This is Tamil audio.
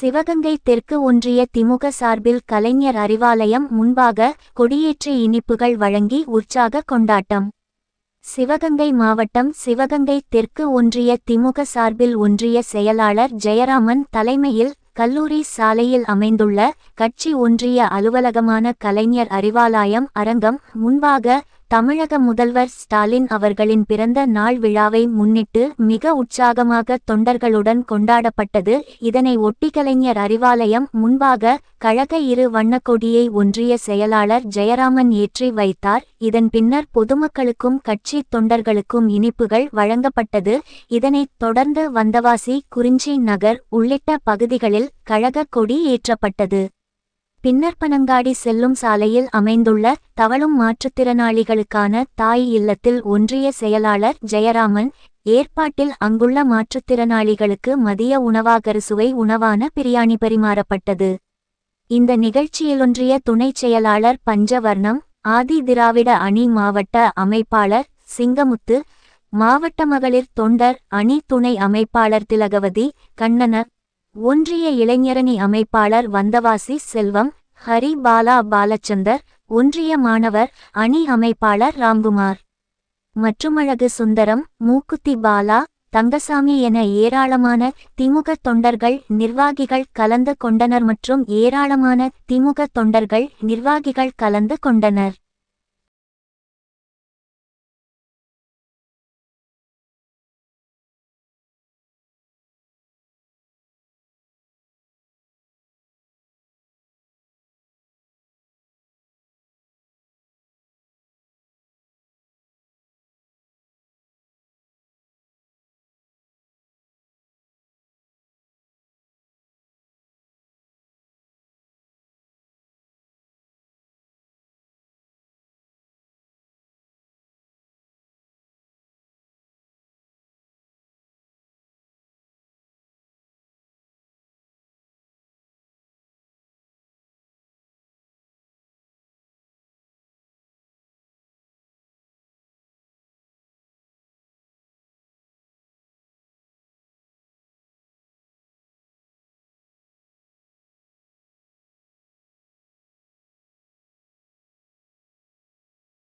சிவகங்கை தெற்கு ஒன்றிய திமுக சார்பில் கலைஞர் அறிவாலயம் முன்பாக கொடியேற்றி இனிப்புகள் வழங்கி உற்சாக கொண்டாட்டம். சிவகங்கை மாவட்டம் சிவகங்கை தெற்கு ஒன்றிய திமுக சார்பில் ஒன்றிய செயலாளர் ஜெயராமன் தலைமையில் கல்லூரி சாலையில் அமைந்துள்ள கட்சி ஒன்றிய அலுவலகமான கலைஞர் அறிவாலயம் அரங்கம் முன்பாக தமிழக முதல்வர் ஸ்டாலின் அவர்களின் பிறந்த நாள் விழாவை முன்னிட்டு மிக உற்சாகமாக தொண்டர்களுடன் கொண்டாடப்பட்டது. இதனை ஒட்டி கலைஞர் அறிவாலயம் முன்பாக கழக இரு வண்ணக்கொடியை ஒன்றிய செயலாளர் ஜெயராமன் ஏற்றி வைத்தார். இதன் பின்னர் பொதுமக்களுக்கும் கட்சி தொண்டர்களுக்கும் இனிப்புகள் வழங்கப்பட்டது. இதனைத் தொடர்ந்து வந்தவாசி, குறிஞ்சி நகர் உள்ளிட்ட பகுதிகளில் கழக கொடி ஏற்றப்பட்டது. பின்னர் பனங்காடி செல்லும் சாலையில் அமைந்துள்ள தவழும் மாற்றுத்திறனாளிகளுக்கான தாய் இல்லத்தில் ஒன்றிய செயலாளர் ஜெயராமன் ஏற்பாட்டில் அங்குள்ள மாற்றுத்திறனாளிகளுக்கு மதிய உணவாகறுசுவை உணவான பிரியாணி பரிமாறப்பட்டது. இந்த நிகழ்ச்சியில் ஒன்றிய துணைச் செயலாளர் பஞ்சவர்ணம், ஆதி திராவிட அணி மாவட்ட அமைப்பாளர் சிங்கமுத்து, மாவட்ட மகளிர் தொண்டர் அணி துணை அமைப்பாளர் திலகவதி கண்ணன, ஒன்றிய இளைஞரணி அமைப்பாளர் வந்தவாசி செல்வம், ஹரி பாலா பாலச்சந்தர், ஒன்றிய மாணவர் அணி அமைப்பாளர் ராம்குமார் மற்றும் அழகு சுந்தரம், மூக்குத்தி பாலா, தங்கசாமி என ஏராளமான திமுக தொண்டர்கள் நிர்வாகிகள் கலந்து கொண்டனர் மற்றும் ஏராளமான திமுக தொண்டர்கள் நிர்வாகிகள் கலந்து கொண்டனர்.